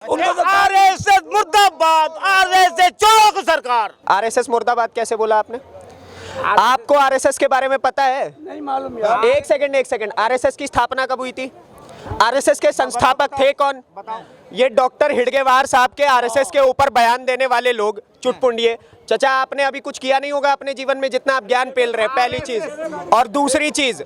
RSS मुर्दाबाद, RSS चोरों की सरकार। आरएसएस मुर्दाबाद कैसे बोला आपने? आपको आरएसएस के बारे में पता है? नहीं मालूम यार। एक सेकंड, आरएसएस की स्थापना कब हुई थी? आरएसएस के संस्थापक थे कौन? ये डॉक्टर हिडगेवार साहब के आरएसएस के ऊपर बयान देने वाले लोग चुटपुंडिये। चाचा, आपने अभी कुछ किया नहीं होगा अपने जीवन में जितना आप ज्ञान पेल रहे हैं, पहली चीज। और दूसरी चीज,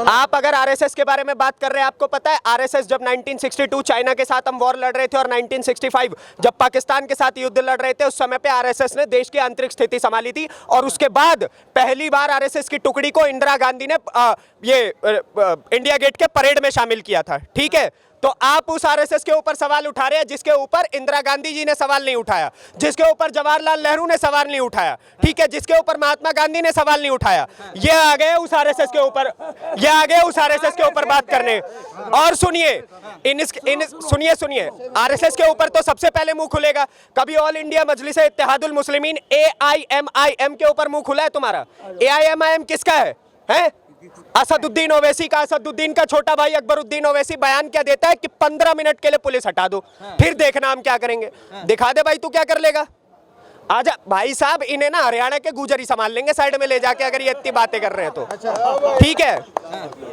आप अगर आरएसएस के बारे में बात कर रहे हैं, आपको पता है आरएसएस जब 1962 चाइना के साथ हम वॉर लड़ रहे थे और 1965 जब पाकिस्तान के साथ युद्ध लड़ रहे थे, उस समय पे आरएसएस ने देश की आंतरिक स्थिति संभाली थी। और उसके बाद पहली बार आरएसएस की टुकड़ी को इंदिरा गांधी ने इंडिया गेट के परेड में शामिल किया था। ठीक है, तो आप उस आरएसएस के ऊपर सवाल उठा रहे हैं जिसके ऊपर इंदिरा गांधी जी ने सवाल नहीं उठाया, जिसके ऊपर जवाहरलाल नेहरू ने सवाल नहीं उठाया, ठीक है, जिसके ऊपर महात्मा गांधी ने सवाल नहीं उठाया। ये आ गए उस आरएसएस के ऊपर, ये आ गए उस आरएसएस के ऊपर बात करने। और सुनिए, आरएसएस के ऊपर तो सबसे पहले मुंह खुलेगा। कभी ऑल इंडिया मजलिस इत्तेहादुल मुस्लिमीन AIMIM के ऊपर मुंह खुला है तुम्हारा? AIMIM किसका है? असदुद्दीन ओवैसी का। असदुद्दीन का छोटा भाई अकबरुद्दीन ओवैसी बयान क्या देता है कि 15 मिनट के लिए पुलिस हटा दो, फिर देखना हम क्या करेंगे। दिखा दे भाई, तू क्या कर लेगा? आजा भाई साहब, इन्हें ना हरियाणा के गुजरी संभाल लेंगे साइड में ले जाके, अगर ये इतनी बातें कर रहे हैं तो। ठीक है,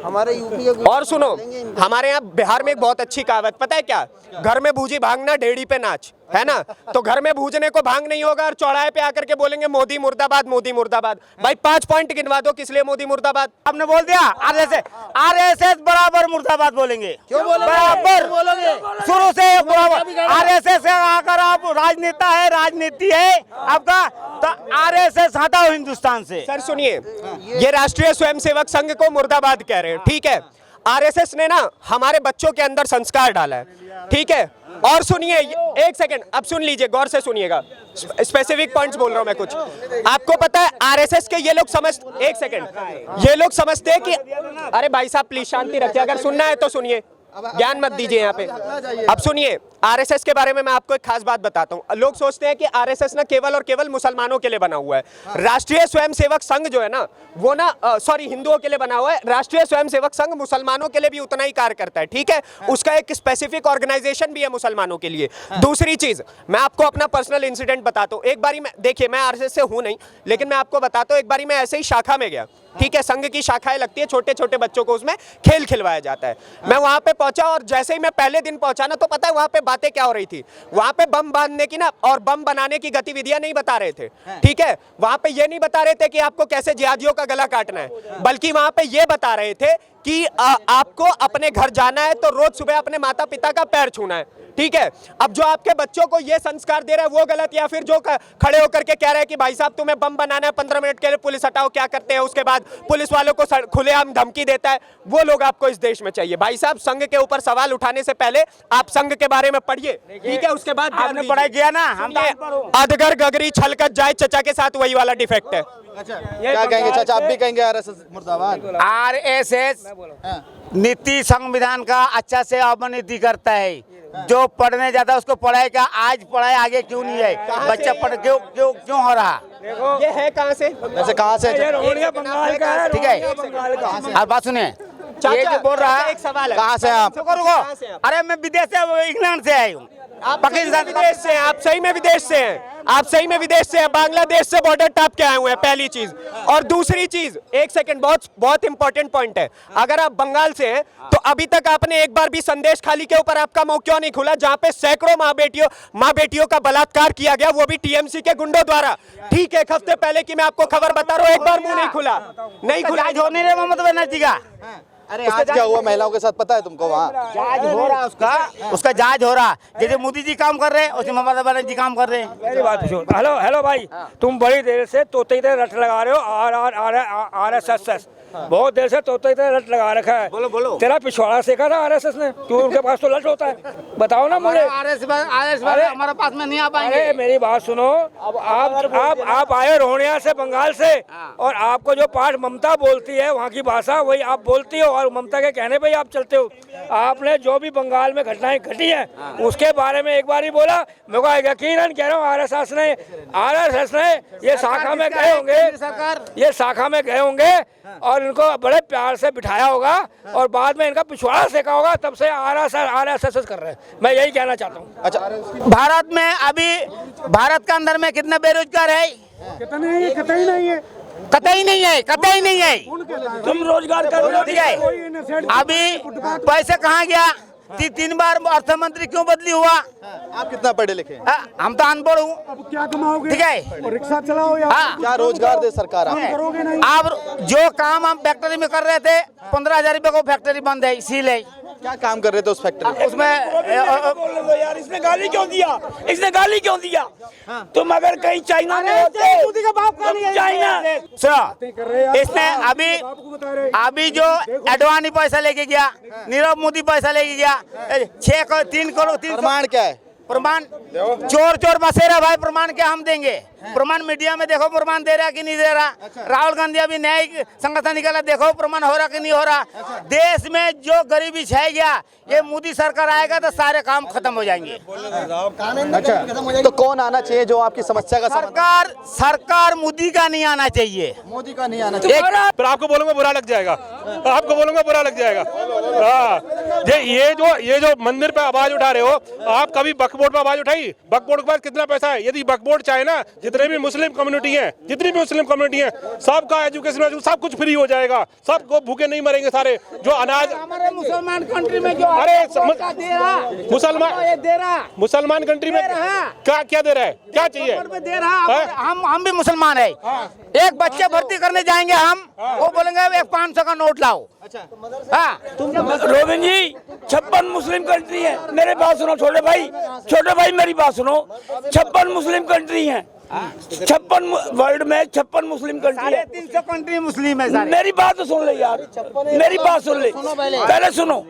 हमारे यूपी के और सुनो, हमारे यहाँ बिहार में एक बहुत अच्छी कहावत पता है क्या? घर में भूजी भांगना, डेढ़ी पे नाच, है ना? तो घर में भूजने को भांग नहीं होगा और चौराहे पे आकर के बोलेंगे मोदी मुर्दाबाद, मोदी मुर्दाबाद। भाई 5 पॉइंट गिनवा दो किस लिए मोदी मुर्दाबाद। आपने बोल दिया आरएसएस बराबर मुर्दाबाद बोलेंगे। क्यों बोलेंगे? बराबर बोलोगे? शुरू से आरएसएस से अगर आप राजनेता है, राजनीति है आपका, तो आरएसएस हटाओ हिंदुस्तान से। सर सुनिए, ये राष्ट्रीय स्वयंसेवक संघ को मुर्दाबाद कह रहे हैं, ठीक है? आरएसएस ने ना हमारे बच्चों के अंदर संस्कार डाला है, ठीक है? और सुनिए, एक सेकंड, अब सुन लीजिए, गौर से सुनिएगा, स्पेसिफिक पॉइंट्स बोल रहा हूं मैं कुछ। आपको पता है आरएसएस के ये लोग एक सेकंड, ये लोग समझते हैं कि अरे भाई साहब प्लीज शांति रखिए, अगर सुनना है तो सुनिए, ज्ञान मत दीजिए यहाँ पे। अब सुनिए, आरएसएस के बारे में मैं आपको एक खास बात बताता हूँ। लोग सोचते हैं कि आरएसएस ना केवल और केवल मुसलमानों के लिए बना हुआ है। राष्ट्रीय स्वयंसेवक संघ जो है ना, वो ना हिंदुओं के लिए बना हुआ है। राष्ट्रीय स्वयंसेवक संघ मुसलमानों के लिए भी उतना ही कार्य करता है, ठीक है? उसका एक स्पेसिफिक ऑर्गेनाइजेशन भी है मुसलमानों के लिए। दूसरी चीज, मैं आपको अपना पर्सनल इंसिडेंट बताता हूँ। एक बारी मैं, देखिए मैं आरएसएस से हूँ नहीं, लेकिन मैं आपको बताता हूँ, एक बारी मैं ऐसे ही शाखा में गया, ठीक है? संघ की शाखाएं लगती है, छोटे छोटे बच्चों को उसमें खेल खिलवाया जाता है। मैं वहां पे पहुंचा और जैसे ही मैं पहले दिन पहुंचा ना, तो पता है वहां पे बातें क्या हो रही थी? वहां पे बम बांधने की ना और बम बनाने की गतिविधियां नहीं बता रहे थे, ठीक है? वहां पे ये नहीं बता रहे थे कि आपको कैसे जिहादियों का गला काटना है, बल्कि वहां पे ये बता रहे थे कि आपको अपने घर जाना है तो रोज सुबह अपने माता पिता का पैर छूना है, ठीक है? अब जो आपके बच्चों को ये संस्कार दे रहा है वो गलत, या फिर जो खड़े होकर के कह रहे हैं कि भाई साहब तुम्हें बम बनाना है, 15 मिनट के लिए पुलिस हटाओ, क्या करते हैं उसके बाद पुलिस वालों को खुलेआम धमकी देता है, वो लोग आपको इस देश में चाहिए। भाई साहब, संघ के ऊपर सवाल उठाने से पहले आप संघ के बारे में पढ़िए, ठीक है? उसके बाद आपने पढ़ाई किया ना, हम अधगर गगरी छलकत जाए चचा के साथ वही वाला डिफेक्ट है। क्या कहेंगे चाचा? आप भी कहेंगे आरएसएस मुर्दाबाद? आरएसएस नीति संविधान का अच्छा से अवनीति करता है। जो पढ़ने जाता है उसको पढ़ाई का, आज पढ़ाई आगे क्यों नहीं है? बच्चा पढ़ क्यों हो रहा? ये है कहाँ से? वैसे कहाँ से? बंगाल का है, ठीक है? आप बात सुनिए, ये जो बोल रहा है, एक सवाल है, कहाँ से आप? रुको, अरे मैं विदेश से, इंग्लैंड से आई हूँ। पाकिस्तान विदेश से हैं, आप सही में विदेश से हैं, आप सही में विदेश से हैं, बांग्लादेश से बॉर्डर टाप के आए हुए हैं, पहली चीज। और दूसरी चीज, एक सेकंड, बहुत इंपॉर्टेंट पॉइंट है, अगर आप बंगाल से हैं तो अभी तक आपने एक बार भी संदेश खाली के ऊपर आपका मुंह क्यों नहीं खुला, जहां पे सैकड़ों माँ बेटियों का बलात्कार किया गया, वो भी टीएमसी के गुंडों द्वारा, ठीक है? एक हफ्ते पहले की मैं आपको खबर बता रहा हूँ, एक बार मुंह नहीं खुला, नहीं खुला। ममता बनर्जी का अरे आज क्या हुआ महिलाओं के साथ पता है तुमको? वहाँ जांच हो रहा है, उसका जांच हो रहा। जैसे मोदी जी काम कर रहे हैं उसे ममता बनर्जी काम कर रहे हैं। मेरी बात सुनो। हेलो भाई, तुम बड़ी देर से तोते की तरह रट लगा रहे हो। आरएसएस बहुत देर से तोते की तरह रट लगा रखा है। बोलो। तेरा पिछवाड़ा सीखा था आरएसएस ने, क्यों उनके पास तो लट होता है? बताओ ना मुझे। आरएसएस हमारे पास में नहीं आ पाएंगे। अरे मेरी बात सुनो, आप आए रोहनिया से, बंगाल से, और आपको जो पाठ ममता बोलती है, वहाँ की भाषा वही आप बोलती हो, और ममता के कहने पे ही आप चलते हो। आपने जो भी बंगाल में घटनाएं घटी हैं उसके बारे में एक बार ही बोला, मेरे को यकीनन कह रहा हूँ आरएसएस ने ये शाखा में गए होंगे, ये शाखा में गए होंगे और और इनको बड़े प्यार से बिठाया होगा और बाद में इनका पिछवाड़ा सेका होगा, तब से RSS कर रहे हैं। मैं यही कहना चाहता हूँ। अच्छा, भारत में अभी भारत के अंदर में कितने बेरोजगार है? कतई नहीं है, कतई नहीं है, कतई नहीं है, कतई नहीं है। तुम रोजगार कर रहे हो, ठीक है, अभी पैसे कहाँ गया? 3 बार अर्थ मंत्री क्यों बदली हुआ? आप कितना पढ़े लिखे हैं? हम तो अनपढ़ हूँ। अब क्या कमाओगे? ठीक है, और रिक्शा चलाओ या हाँ, क्या रोजगार दे सरकार आपको? करोगे नहीं। अब जो काम हम फैक्ट्री में कर रहे थे, 15,000 रुपए को फैक्ट्री बंद है, इसीलिए क्या काम कर रहे थे उस फैक्ट्री में? उसमें यार इसने गाली क्यों दिया? इसने गाली क्यों दिया? तुम अगर कहीं चाइना में होते, चाइना इसने अभी जो एडवानी पैसा लेके गया, नीरव मोदी पैसा लेके गया, 3 करोड़ प्रमाण क्या है? प्रमाण चोर बसेरा भाई, प्रमाण क्या हम देंगे? प्रमाण मीडिया में देखो, प्रमाण दे रहा कि नहीं दे रहा। राहुल गांधी अभी न्यायिक संगठन निकाला, देखो प्रमाण हो रहा कि नहीं हो रहा। देश में जो गरीबी छाई गया, ये मोदी सरकार आएगा तो सारे काम खत्म हो जाएंगे। अच्छा, तो कौन आना चाहिए जो आपकी समस्या का समाधान? सरकार मोदी का नहीं आना चाहिए। मोदी का नहीं आना चाहिए। पर आपको बोलूंगा बुरा लग जाएगा, आपको बोलूंगा बुरा लग जाएगा। हाँ, ये जो मंदिर पे आवाज उठा रहे हो, आप कभी वक्फ बोर्ड पे आवाज उठाई? वक्फ बोर्ड के पास कितना पैसा है? यदि वक्फ बोर्ड चाहे ना, जितने भी मुस्लिम कम्युनिटी है, जितनी भी मुस्लिम कम्युनिटी है, सबका एजुकेशन सब कुछ फ्री हो जाएगा, सबको भूखे नहीं मरेंगे सारे। जो अनाज हमारे मुसलमान कंट्री में जो अरे मुसलमान कंट्री में क्या दे रहा है? क्या चाहिए? दे रहा। हम भी मुसलमान है। एक बच्चे भर्ती करने जाएंगे हम, वो बोलेंगे एक 500 का नोट लाओ। हाँ, रोबिन जी 56 मुस्लिम कंट्री है। मेरे बात सुनो छोटे भाई मेरी बात सुनो। 56 मुस्लिम कंट्री है, 56 वर्ल्ड में 56 मुस्लिम कंट्री है। 350 कंट्री मुस्लिम है सारे। मेरी बात तो सुन ले यार, मेरी बात सुन ले, पहले सुनो।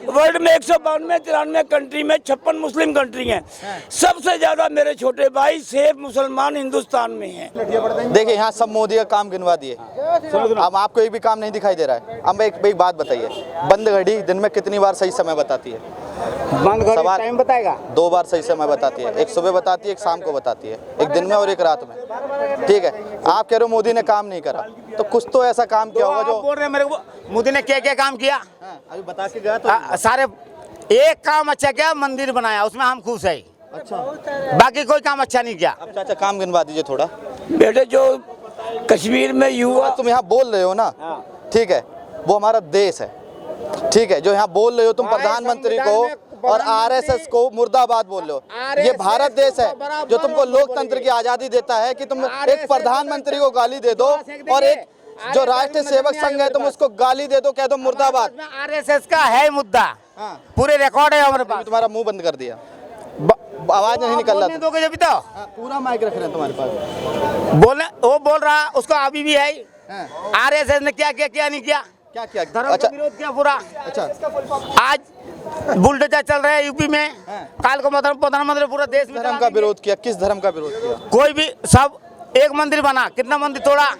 वर्ल्ड में 192 कंट्री में 56 मुस्लिम कंट्री हैं। सबसे ज्यादा मेरे छोटे भाई सेफ मुसलमान हिंदुस्तान में हैं। देखिए, यहाँ सब मोदी का काम गिनवा दिए, अब आपको एक भी काम नहीं दिखाई दे रहा है। अब एक बात बताइए, बंद घड़ी दिन में कितनी बार सही समय बताती है? बंद घड़ी सवाल टाइम बताएगा? 2 बार सही समय बताती है, एक सुबह बताती है, एक शाम को बताती है, एक दिन में और एक रात में। ठीक है, आप कह रहे हो मोदी ने काम नहीं करा, तो कुछ तो ऐसा काम किया होगा जो बोल रहे हैं मेरे को। मोदी ने क्या काम किया? अभी बता के गया तो सारे एक काम अच्छा किया, मंदिर बनाया, उसमें हम खुश है। अच्छा, बाकी कोई काम अच्छा नहीं किया। अब चाचा काम गिनवा दीजिए थोड़ा। बेटे जो कश्मीर में युवा, तुम यहाँ बोल रहे हो ना, ठीक है, वो हमारा देश है, ठीक है, जो यहाँ बोल रहे हो तुम प्रधानमंत्री को और RSS को मुर्दाबाद बोल रहे हो। ये भारत देश है जो तुमको लोकतंत्र की आजादी देता है कि तुम एक प्रधानमंत्री को गाली दे दो और एक जो राष्ट्रीय सेवक संघ है तुम उसको गाली दे दो, कह दो मुर्दाबाद। RSS का है मुद्दा, पूरे रिकॉर्ड है हमारे पास। तुम्हारा मुंह बंद कर दिया, आवाज नहीं निकल रहा। दोगे जब तो पूरा माइक रख रहे हैं तुम्हारे पास। बोलने वो बोल रहा, उसको अभी भी है। RSS ने क्या किया, क्या नहीं किया? क्या किया? धर्म का विरोध किया पूरा। अच्छा, आज बुलडोजर चल रहा है यूपी में, काल को प्रधानमंत्री पूरा देश में धर्म का विरोध किया? किस धर्म का विरोध किया? कोई भी, सब एक मंदिर बना, कितना मंदिर तोड़ा?